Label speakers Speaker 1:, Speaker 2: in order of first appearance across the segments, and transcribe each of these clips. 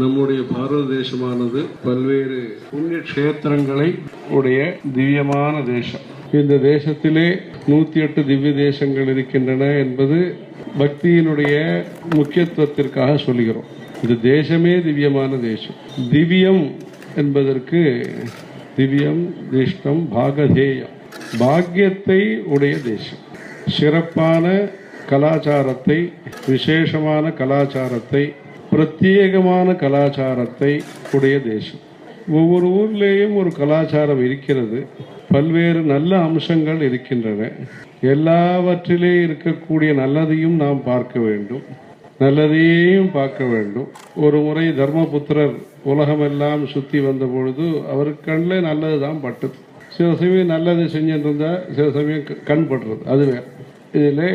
Speaker 1: நம்முடைய பாரத தேசமானது பல்வேறு புண்ணிய கஷேத்திரங்களை உடைய திவ்யமான தேசம். இந்த தேசத்திலே 108 திவ்ய தேசங்கள் இருக்கின்றன என்பது பக்தியினுடைய முக்கியத்துவத்திற்காக சொல்கிறோம். இந்த தேசமே திவ்யமான தேசம். திவ்யம் என்பதற்கு திவ்யம் திஷ்டம் பாகதேயம், பாக்கியத்தை உடைய தேசம். சிறப்பான கலாச்சாரத்தை, விசேஷமான கலாச்சாரத்தை, பிரத்யேகமான கலாச்சாரத்தை உடைய தேசம். ஒவ்வொரு ஊர்லேயும் ஒரு கலாச்சாரம் இருக்கிறது. பல்வேறு நல்ல அம்சங்கள் இருக்கின்றன. எல்லாவற்றிலே இருக்கக்கூடிய நல்லதையும் நாம் பார்க்க வேண்டும், நல்லதையும் பார்க்க வேண்டும். ஒரு முறை தர்மபுத்திரர் உலகமெல்லாம் சுற்றி வந்த பொழுது அவர் கண்ணில் நல்லது தான் பட்டது. சில சமயம் நல்லது செஞ்சுட்டு இருந்தா சில சமயம் கண் படுறது. அது வேற. இதிலே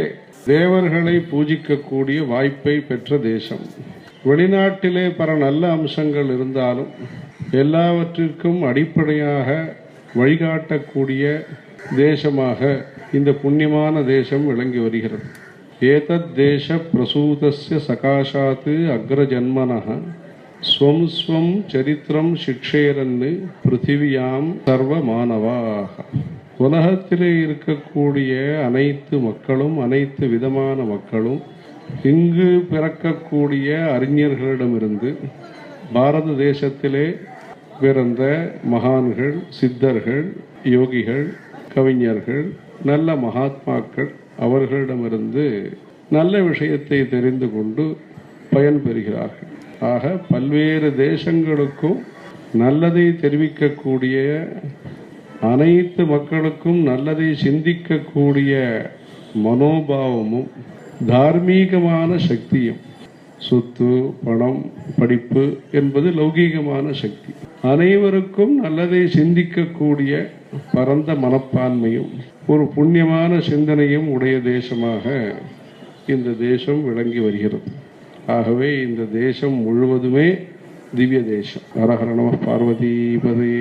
Speaker 1: தேவர்களை பூஜிக்கக்கூடிய வாய்ப்பை பெற்ற தேசம். வெளிநாட்டிலே பல நல்ல அம்சங்கள் இருந்தாலும் எல்லாவற்றிற்கும் அடிப்படையாக வழிகாட்டக்கூடிய தேசமாக இந்த புண்ணியமான தேசம் விளங்கி வருகிறது. ஏதத் தேச பிரசூதஸ்ய சகாஷாத் அக்ரஜன்மனः ஸ்வம் ஸ்வம் சரித்திரம் சிக்ஷேரன்னு பிருத்திவியாம் சர்வ மாணவாக. உலகத்திலே இருக்கக்கூடிய அனைத்து மக்களும், அனைத்து விதமான மக்களும், இங்கு பிறக்கக்கூடிய அறிஞர்களிடமிருந்து பாரத தேசத்திலே பிறந்த மகான்கள், சித்தர்கள், யோகிகள், கவிஞர்கள், நல்ல மகாத்மாக்கள் அவர்களிடமிருந்து நல்ல விஷயத்தை தெரிந்து கொண்டு பயன் பெறுகிறார்கள். ஆக பல்வேறு தேசங்களுக்கும் நல்லதை தெரிவிக்கக்கூடிய, அனைத்து மக்களுக்கும் நல்லதை சிந்திக்கக்கூடிய மனோபாவமும் தார்மீகமான சக்தியும், சொத்து, பணம், படிப்பு என்பது லௌகீகமான சக்தி, அனைவருக்கும் நல்லதை சிந்திக்கக்கூடிய பரந்த மனப்பான்மையும் ஒரு புண்ணியமான சிந்தனையும் உடைய தேசமாக இந்த தேசம் விளங்கி வருகிறது. ஆகவே இந்த தேசம் முழுவதுமே திவ்ய தேசம். ஹர ஹர நம பார்வதி பதே.